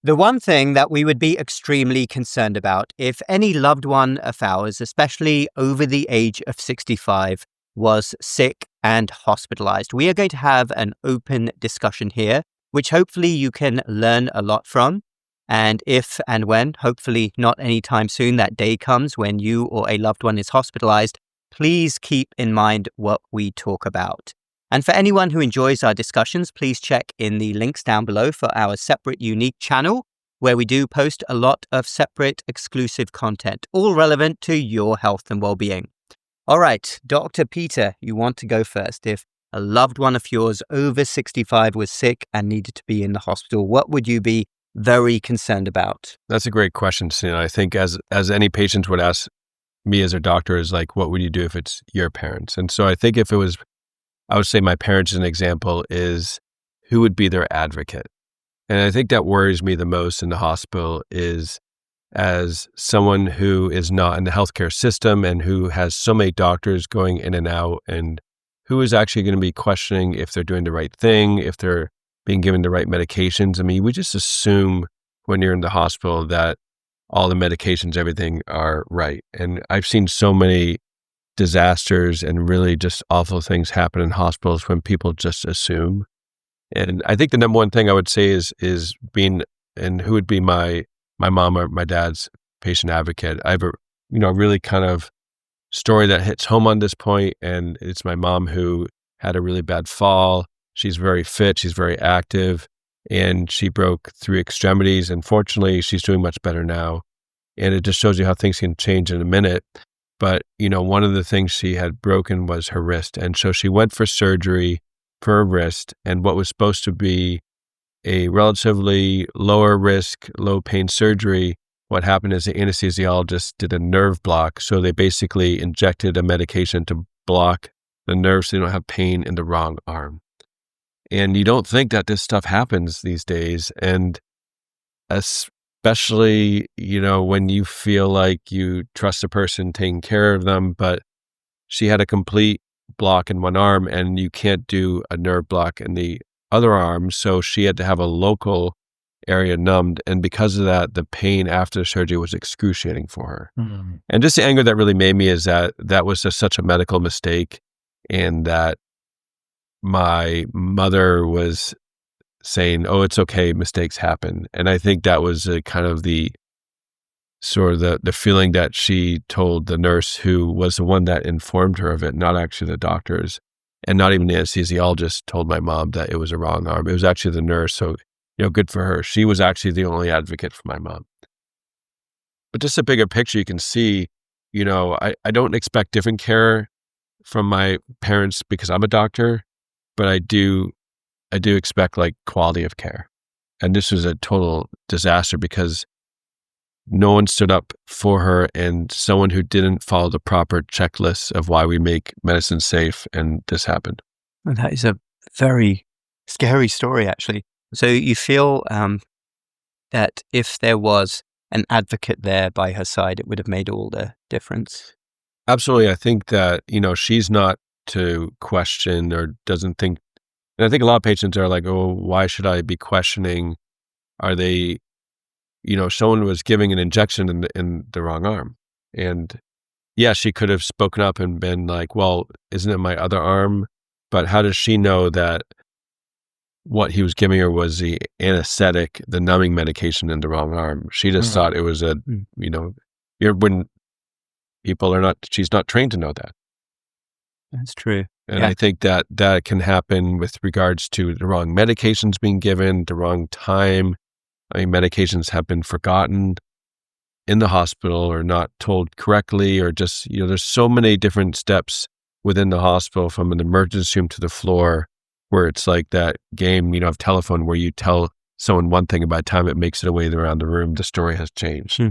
The one thing that we would be extremely concerned about if any loved one of ours, especially over the age of 65, was sick and hospitalized. We are going to have an open discussion here, which hopefully you can learn a lot from. And if and when, hopefully not anytime soon, that day comes when you or a loved one is hospitalized, please keep in mind what we talk about. And for anyone who enjoys our discussions, please check in the links down below for our separate unique channel, where we do post a lot of separate exclusive content, all relevant to your health and well-being. All right, Dr. Peter, you want to go first. If a loved one of yours over 65 was sick and needed to be in the hospital, what would you be very concerned about? That's a great question, Sina. I think as any patient would ask me as a doctor is like, what would you do if it's your parents? And so I think if it was, I would say my parents as an example is who would be their advocate? And I think that worries me the most in the hospital is as someone who is not in the healthcare system and who has so many doctors going in and out and who is actually going to be questioning if they're doing the right thing, if they're being given the right medications. I mean, we just assume when you're in the hospital that all the medications, everything are right. And I've seen so many disasters and really just awful things happen in hospitals when people just assume. And I think the number one thing I would say is being, and who would be my mom or my dad's patient advocate. I have a really kind of story that hits home on this point, and it's my mom who had a really bad fall. She's very fit, she's very active, and she broke 3 extremities. And fortunately, she's doing much better now. And it just shows you how things can change in a minute. But, one of the things she had broken was her wrist. And so she went for surgery for her wrist. And what was supposed to be a relatively lower risk, low pain surgery, what happened is the anesthesiologist did a nerve block. So they basically injected a medication to block the nerves so they don't have pain in the wrong arm. And you don't think that this stuff happens these days. And especially, when you feel like you trust the person taking care of them, but she had a complete block in one arm and you can't do a nerve block in the other arm. So she had to have a local area numbed. And because of that, the pain after the surgery was excruciating for her. Mm-hmm. And just the anger that really made me is that was just such a medical mistake. And that my mother was saying, oh, it's okay, mistakes happen. And I think that was kind of the feeling that she told the nurse who was the one that informed her of it, not actually the doctors. And not even the anesthesiologist told my mom that it was a wrong arm. It was actually the nurse. So, good for her. She was actually the only advocate for my mom. But just a bigger picture, you can see, I don't expect different care from my parents because I'm a doctor, but I do expect like quality of care. And this was a total disaster because no one stood up for her and someone who didn't follow the proper checklist of why we make medicine safe. And this happened. And that is a very scary story, actually. So you feel that if there was an advocate there by her side, it would have made all the difference. Absolutely. I think that, she's not to question or doesn't think. And I think a lot of patients are like, oh, why should I be questioning? Are they, someone was giving an injection in the wrong arm. And yeah, she could have spoken up and been like, well, isn't it my other arm? But how does she know that what he was giving her was the anesthetic, the numbing medication in the wrong arm? She just thought it was when people are not, she's not trained to know that. That's true. And I think that can happen with regards to the wrong medications being given, the wrong time. I mean, medications have been forgotten in the hospital or not told correctly, or just, there's so many different steps within the hospital from an emergency room to the floor where it's like that game, of telephone where you tell someone one thing and by the time it makes it away around the room, the story has changed.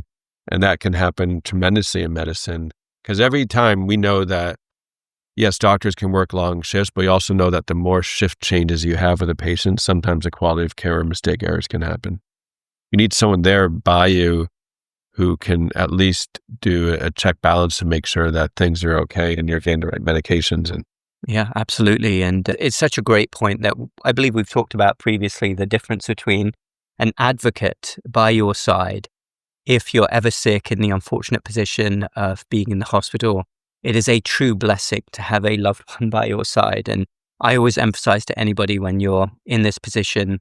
And that can happen tremendously in medicine because every time we know that, yes, doctors can work long shifts, but we also know that the more shift changes you have with a patient, sometimes the quality of care or mistake errors can happen. You need someone there by you who can at least do a check balance to make sure that things are okay and you're getting the right medications. Yeah, absolutely. And it's such a great point that I believe we've talked about previously, the difference between an advocate by your side if you're ever sick in the unfortunate position of being in the hospital. It is a true blessing to have a loved one by your side. And I always emphasize to anybody when you're in this position,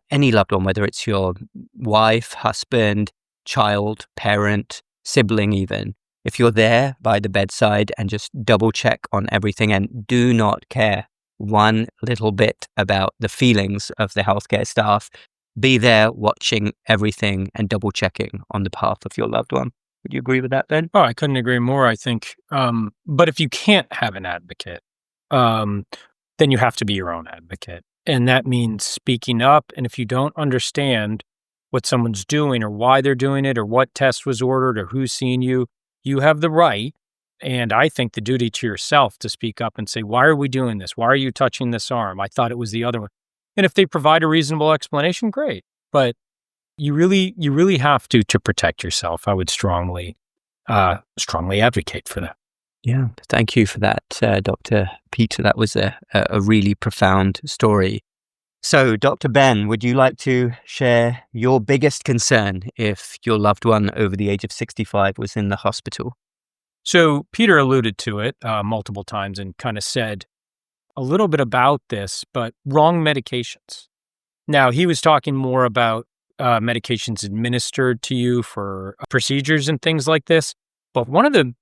any loved one, whether it's your wife, husband, child, parent, sibling even, if you're there by the bedside and just double check on everything and do not care one little bit about the feelings of the healthcare staff, be there watching everything and double checking on the behalf of your loved one. Would you agree with that, Ben? Oh, I couldn't agree more, I think. But if you can't have an advocate, then you have to be your own advocate. And that means speaking up. And if you don't understand what someone's doing or why they're doing it or what test was ordered or who's seeing you, you have the right, and I think the duty to yourself, to speak up and say, why are we doing this? Why are you touching this arm? I thought it was the other one. And if they provide a reasonable explanation, great. But you really have to protect yourself. I would strongly advocate for that. Yeah, thank you for that, Dr. Peter. That was a really profound story. So, Dr. Ben, would you like to share your biggest concern if your loved one over the age of 65 was in the hospital? So Peter alluded to it multiple times and kind of said a little bit about this, but wrong medications. Now, he was talking more about medications administered to you for procedures and things like this. But one of the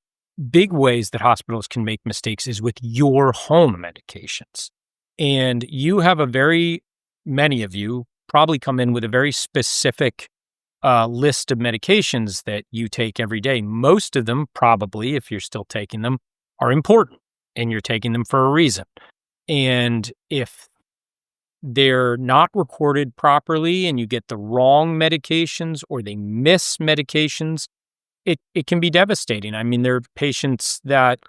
big ways that hospitals can make mistakes is with your home medications. And you have many of you probably come in with a very specific list of medications that you take every day. Most of them, probably, if you're still taking them, are important and you're taking them for a reason. And if they're not recorded properly and you get the wrong medications or they miss medications, it can be devastating. I mean, there are patients that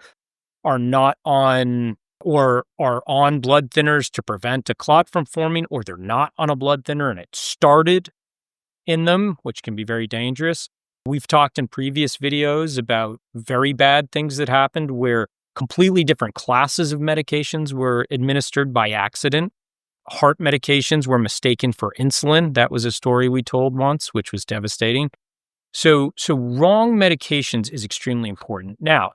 are not on or are on blood thinners to prevent a clot from forming, or they're not on a blood thinner and it started in them, which can be very dangerous. We've talked in previous videos about very bad things that happened where completely different classes of medications were administered by accident. Heart medications were mistaken for insulin. That was a story we told once, which was devastating. So wrong medications is extremely important. Now,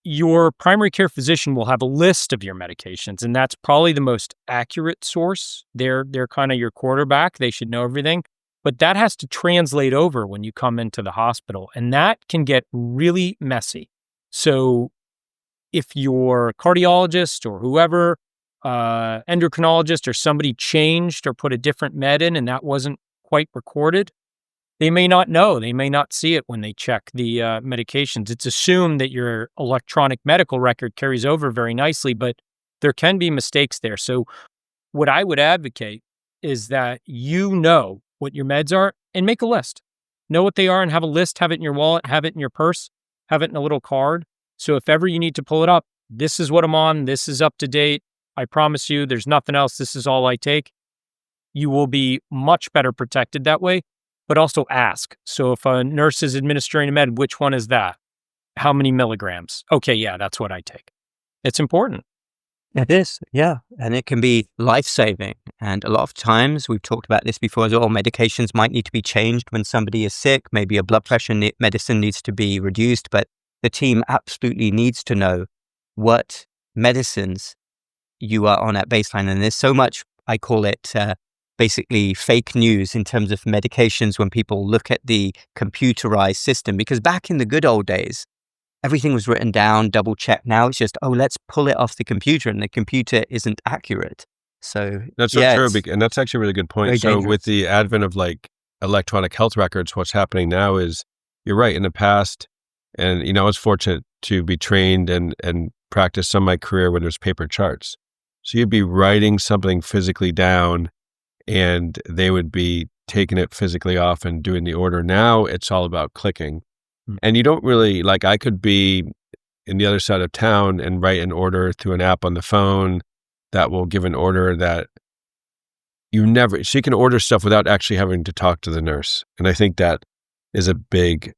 your primary care physician will have a list of your medications, and that's probably the most accurate source. They're kind of your quarterback. They should know everything. But that has to translate over when you come into the hospital, and that can get really messy. So if your cardiologist or whoever, endocrinologist or somebody changed or put a different med in and that wasn't quite recorded, they may not know. They may not see it when they check the medications. It's assumed that your electronic medical record carries over very nicely, but there can be mistakes there. So what I would advocate is that you know what your meds are and make a list. Know what they are and have a list, have it in your wallet, have it in your purse, have it in a little card. So if ever you need to pull it up, this is what I'm on, this is up to date. I promise you there's nothing else. This is all I take. You will be much better protected that way, but also ask. So if a nurse is administering a med, which one is that? How many milligrams? Okay, yeah, that's what I take. It's important. It is, yeah. And it can be life-saving. And a lot of times, we've talked about this before as well, medications might need to be changed when somebody is sick. Maybe a blood pressure medicine needs to be reduced, but the team absolutely needs to know what medicines you are on at baseline. And there's so much, I call it basically fake news in terms of medications when people look at the computerized system. Because back in the good old days, everything was written down, double checked. Now it's just, let's pull it off the computer, and the computer isn't accurate. So that's so true, and that's actually a really good point. So dangerous. With the advent of like electronic health records, what's happening now is, you're right, in the past, and I was fortunate to be trained and practice some of my career when there's paper charts. So you'd be writing something physically down and they would be taking it physically off and doing the order. Now it's all about clicking. And you don't really, I could be in the other side of town and write an order through an app on the phone that will give an order that so you can order stuff without actually having to talk to the nurse. And I think that is a big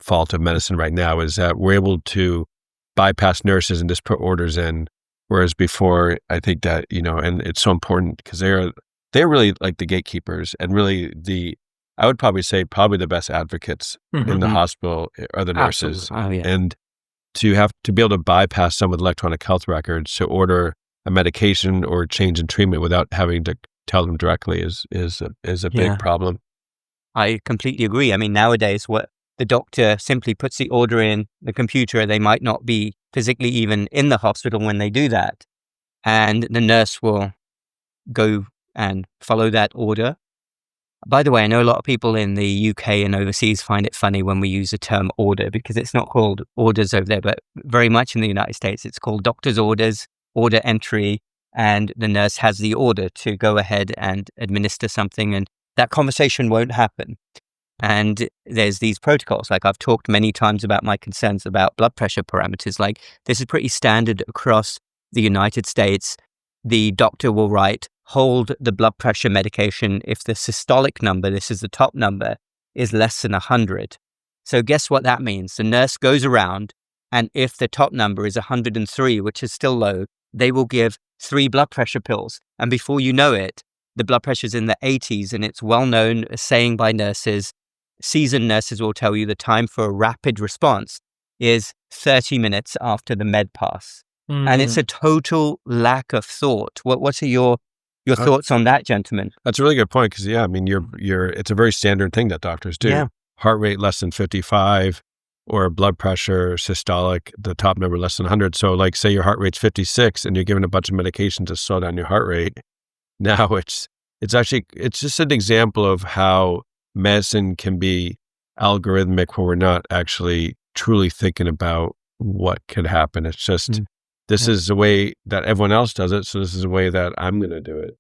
fault of medicine right now, is that we're able to bypass nurses and just put orders in. Whereas before, I think that, and it's so important because they're they're really like the gatekeepers and really I would probably say probably the best advocates in the hospital are the nurses. Absolutely. Oh, yeah. And to have to be able to bypass some with electronic health records to order a medication or change in treatment without having to tell them directly is a big problem. I completely agree. I mean, nowadays, what the doctor simply puts the order in the computer, they might not be physically even in the hospital when they do that. And the nurse will go and follow that order. By the way, I know a lot of people in the UK and overseas find it funny when we use the term order because it's not called orders over there, but very much in the United States, it's called doctor's orders, order entry, and the nurse has the order to go ahead and administer something, and that conversation won't happen. And there's these protocols, like I've talked many times about my concerns about blood pressure parameters. Like this is pretty standard across the United States. The doctor will write, hold the blood pressure medication if the systolic number, this is the top number, is less than 100. So guess what that means? The nurse goes around, and if the top number is 103, which is still low, they will give 3 blood pressure pills. And before you know it, the blood pressure is in the 80s, and it's well known, a saying by nurses, seasoned nurses will tell you the time for a rapid response is 30 minutes after the med pass. And it's a total lack of thought. What are your thoughts on that, gentlemen? That's a really good point because, I mean, it's a very standard thing that doctors do. Yeah. Heart rate less than 55 or blood pressure, systolic, the top number less than 100. So like say your heart rate's 56 and you're given a bunch of medication to slow down your heart rate. Now it's just an example of how medicine can be algorithmic when we're not actually truly thinking about what could happen. It's just, this is the way that everyone else does it. So this is the way that I'm going to do it.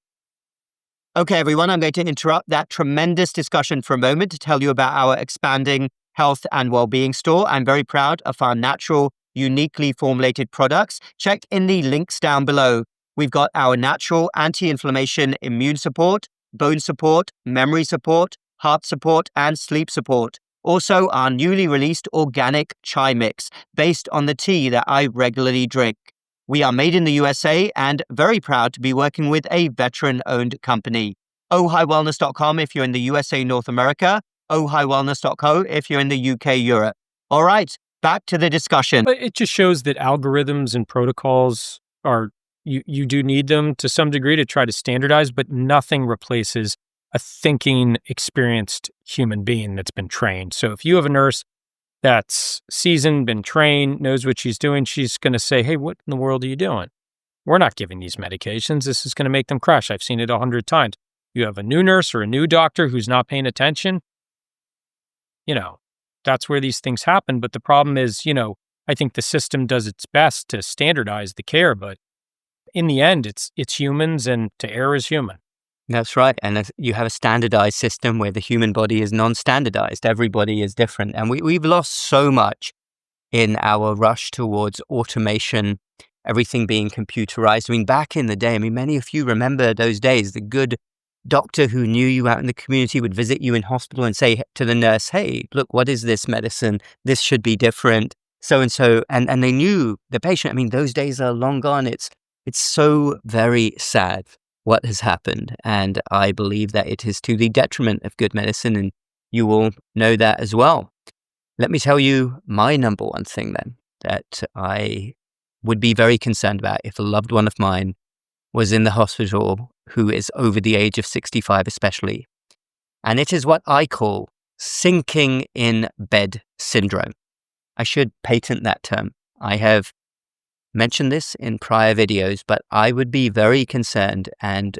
Okay, everyone, I'm going to interrupt that tremendous discussion for a moment to tell you about our expanding health and well-being store. I'm very proud of our natural, uniquely formulated products. Check in the links down below. We've got our natural anti-inflammation immune support, bone support, memory support, heart support, and sleep support. Also, our newly released organic chai mix based on the tea that I regularly drink. We are made in the USA and very proud to be working with a veteran-owned company. Ohighwellness.com if you're in the USA, North America. Ohighwellness.co if you're in the UK, Europe. All right, back to the discussion. But it just shows that algorithms and protocols are, you do need them to some degree to try to standardize, but nothing replaces a thinking, experienced human being that's been trained. So if you have a nurse that's seasoned, been trained, knows what she's doing, she's going to say, hey, what in the world are you doing? We're not giving these medications. This is going to make them crash. I've seen it 100 times. You have a new nurse or a new doctor who's not paying attention. That's where these things happen. But the problem is, I think the system does its best to standardize the care, but in the end, it's humans, and to err is human. That's right. And you have a standardized system where the human body is non-standardized. Everybody is different. And we've lost so much in our rush towards automation, everything being computerized. I mean, back in the day, many of you remember those days, the good doctor who knew you out in the community would visit you in hospital and say to the nurse, hey, look, what is this medicine? This should be different. So-and-so. And they knew the patient. Those days are long gone. It's so very sad what has happened. And I believe that it is to the detriment of good medicine, and you will know that as well. Let me tell you my number one thing then that I would be very concerned about if a loved one of mine was in the hospital who is over the age of 65 especially. And it is what I call sinking in bed syndrome. I should patent that term. I have mentioned this in prior videos, but I would be very concerned, and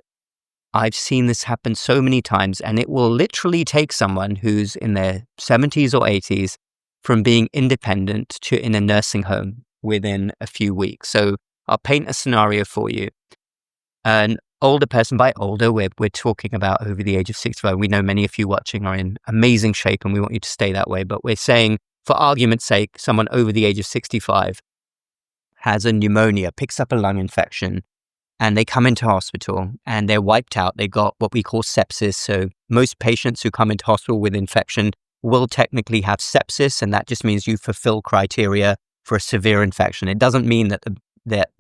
I've seen this happen so many times, and it will literally take someone who's in their 70s or 80s from being independent to in a nursing home within a few weeks. So I'll paint a scenario for you. An older person, by older, we're talking about over the age of 65. We know many of you watching are in amazing shape, and we want you to stay that way, but we're saying, for argument's sake, someone over the age of 65 has a pneumonia, picks up a lung infection, and they come into hospital and they're wiped out. They got what we call sepsis. So most patients who come into hospital with infection will technically have sepsis, and that just means you fulfill criteria for a severe infection. It doesn't mean that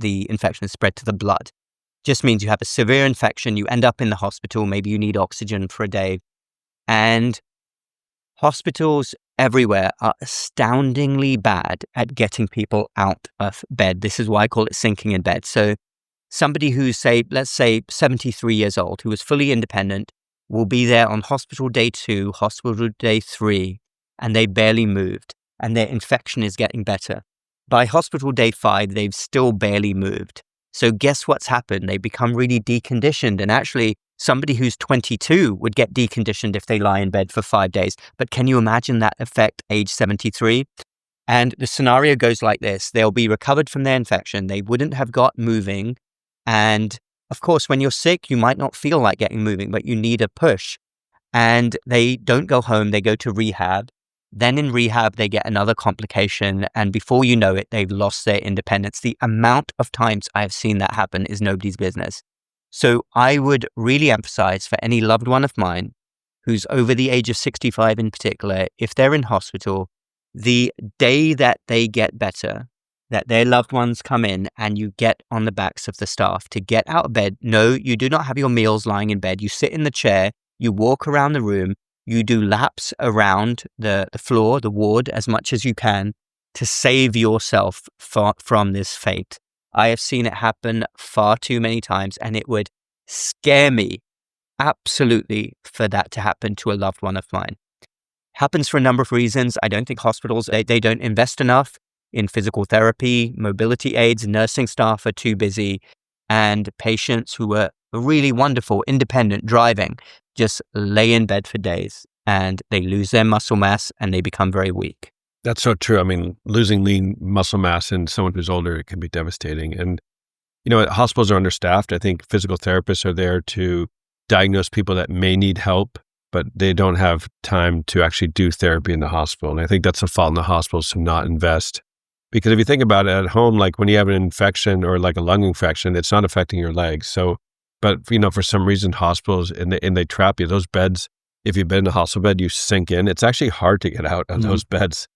the infection is spread to the blood. just means you have a severe infection. You end up in the hospital. Maybe you need oxygen for a day. And hospitals everywhere are astoundingly bad at getting people out of bed. This is why I call it sinking in bed. So somebody who's, let's say 73 years old, who is fully independent, will be there on hospital day 2, hospital day 3, and they barely moved, and their infection is getting better. By hospital day 5, they've still barely moved. So guess what's happened? They become really deconditioned, and actually somebody who's 22 would get deconditioned if they lie in bed for 5 days. But can you imagine that affect age 73? And the scenario goes like this. They'll be recovered from their infection. They wouldn't have got moving. And of course, when you're sick, you might not feel like getting moving, but you need a push. And they don't go home. They go to rehab. Then in rehab, they get another complication. And before you know it, they've lost their independence. The amount of times I have seen that happen is nobody's business. So I would really emphasize for any loved one of mine who's over the age of 65 in particular, if they're in hospital, the day that they get better, that their loved ones come in and you get on the backs of the staff to get out of bed. No, you do not have your meals lying in bed. You sit in the chair, you walk around the room, you do laps around the floor, the ward, as much as you can to save yourself from this fate. I have seen it happen far too many times, and it would scare me absolutely for that to happen to a loved one of mine. Happens for a number of reasons. I don't think hospitals, they don't invest enough in physical therapy, mobility aids, nursing staff are too busy, and patients who are really wonderful, independent, driving, just lay in bed for days and they lose their muscle mass and they become very weak. That's so true. I mean, losing lean muscle mass in someone who's older, it can be devastating. And, hospitals are understaffed. I think physical therapists are there to diagnose people that may need help, but they don't have time to actually do therapy in the hospital. And I think that's a fault in the hospitals to not invest. Because if you think about it at home, like when you have an infection or like a lung infection, it's not affecting your legs. So, but for some reason, hospitals, and they trap you. Those beds, if you've been in a hospital bed, you sink in. It's actually hard to get out of those beds.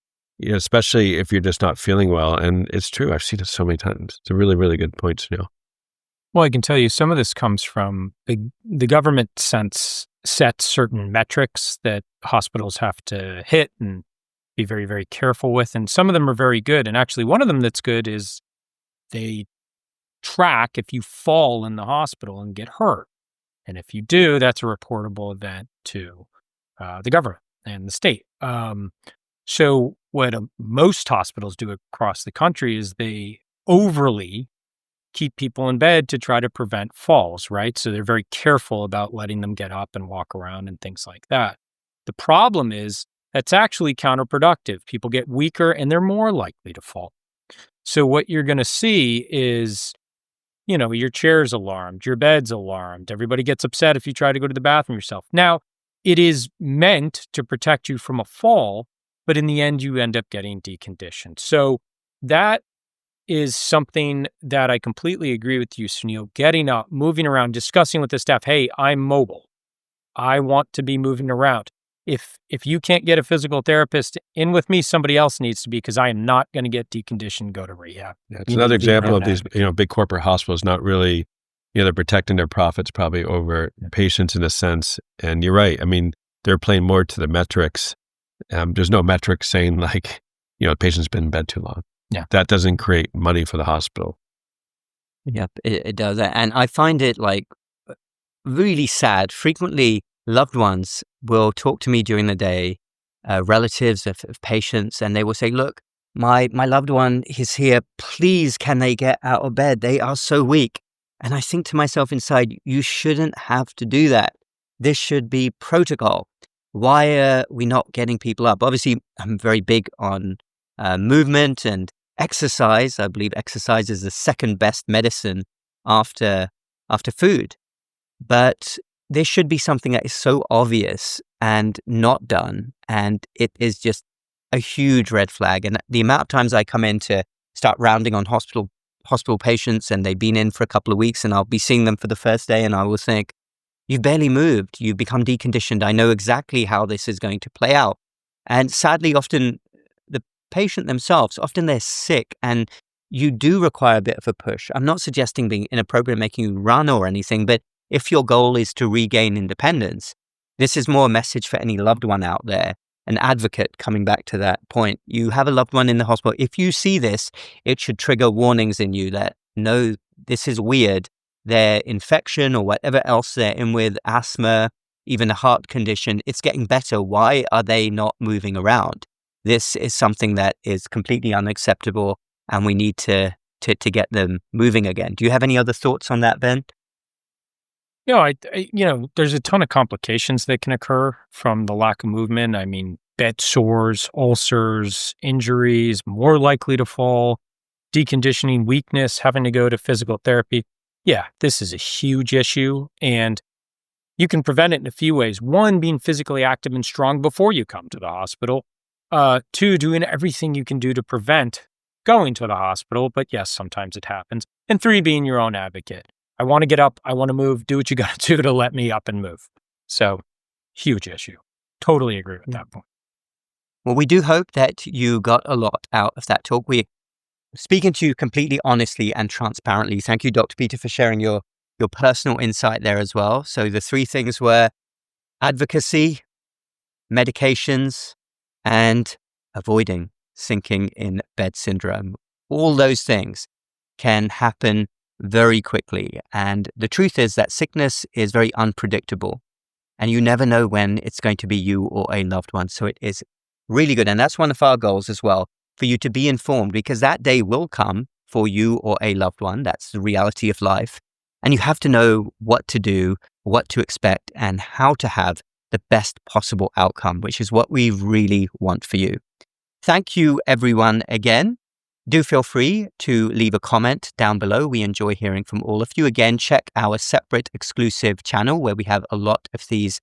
Especially if you're just not feeling well. And it's true. I've seen it so many times. It's a really, really good point, Sunil. Well, I can tell you some of this comes from the government sets certain metrics that hospitals have to hit and be very, very careful with. And some of them are very good. And actually, one of them that's good is they track if you fall in the hospital and get hurt. And if you do, that's a reportable event to the government and the state. So what most hospitals do across the country is they overly keep people in bed to try to prevent falls, right? So they're very careful about letting them get up and walk around and things like that. The problem is that's actually counterproductive. People get weaker and they're more likely to fall. So what you're going to see is, your chair's alarmed, your bed's alarmed. Everybody gets upset if you try to go to the bathroom yourself. Now, it is meant to protect you from a fall, but in the end, you end up getting deconditioned. So that is something that I completely agree with you, Sunil. Getting up, moving around, discussing with the staff, hey, I'm mobile. I want to be moving around. If you can't get a physical therapist in with me, somebody else needs to be, because I am not going to get deconditioned, go to rehab. Yeah, it's another example of these, big corporate hospitals not really, they're protecting their profits probably over patients in a sense. And you're right. I mean, they're playing more to the metrics. There's no metric saying like, the patient's been in bed too long. Yeah. That doesn't create money for the hospital. Yep, it does. And I find it really sad. Frequently, loved ones will talk to me during the day, relatives of patients, and they will say, look, my loved one is here. Please, can they get out of bed? They are so weak. And I think to myself inside, you shouldn't have to do that. This should be protocol. Why are we not getting people up? Obviously, I'm very big on movement and exercise. I believe exercise is the second best medicine after food. But there should be something that is so obvious and not done. And it is just a huge red flag. And the amount of times I come in to start rounding on hospital patients, and they've been in for a couple of weeks, and I'll be seeing them for the first day, and I will think, you've barely moved. You've become deconditioned. I know exactly how this is going to play out. And sadly, often the patient themselves, often they're sick, and you do require a bit of a push. I'm not suggesting being inappropriate, making you run or anything, but if your goal is to regain independence, this is more a message for any loved one out there, an advocate coming back to that point. You have a loved one in the hospital. If you see this, it should trigger warnings in you that, no, this is weird. Their infection or whatever else they're in with, asthma, even a heart condition, it's getting better. Why are they not moving around? This is something that is completely unacceptable, and we need to get them moving again. Do you have any other thoughts on that, Ben? There's a ton of complications that can occur from the lack of movement. I mean, bed sores, ulcers, injuries, more likely to fall, deconditioning, weakness, having to go to physical therapy. Yeah, this is a huge issue, and you can prevent it in a few ways. One, being physically active and strong before you come to the hospital. Two, doing everything you can do to prevent going to the hospital, but yes, sometimes it happens. And three, being your own advocate. I want to get up, I want to move, do what you got to do to let me up and move. So, huge issue. Totally agree with that point. Well, we do hope that you got a lot out of that talk. We're speaking to you completely honestly and transparently. Thank you, Dr. Peter, for sharing your personal insight there as well. So the three things were advocacy, medications, and avoiding sinking in bed syndrome. All those things can happen very quickly. And the truth is that sickness is very unpredictable, and you never know when it's going to be you or a loved one. So it is really good. And that's one of our goals as well, for you to be informed, because that day will come for you or a loved one. That's the reality of life. And you have to know what to do, what to expect, and how to have the best possible outcome, which is what we really want for you. Thank you, everyone, again. Do feel free to leave a comment down below. We enjoy hearing from all of you. Again, check our separate exclusive channel where we have a lot of these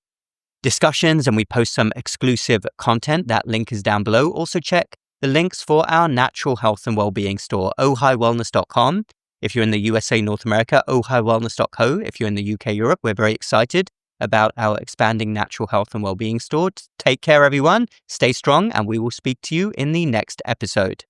discussions and we post some exclusive content. That link is down below. Also check the links for our natural health and well-being store, ohiwellness.com. If you're in the USA, North America, ohiwellness.co. If you're in the UK, Europe, we're very excited about our expanding natural health and well-being store. Take care, everyone. Stay strong, and we will speak to you in the next episode.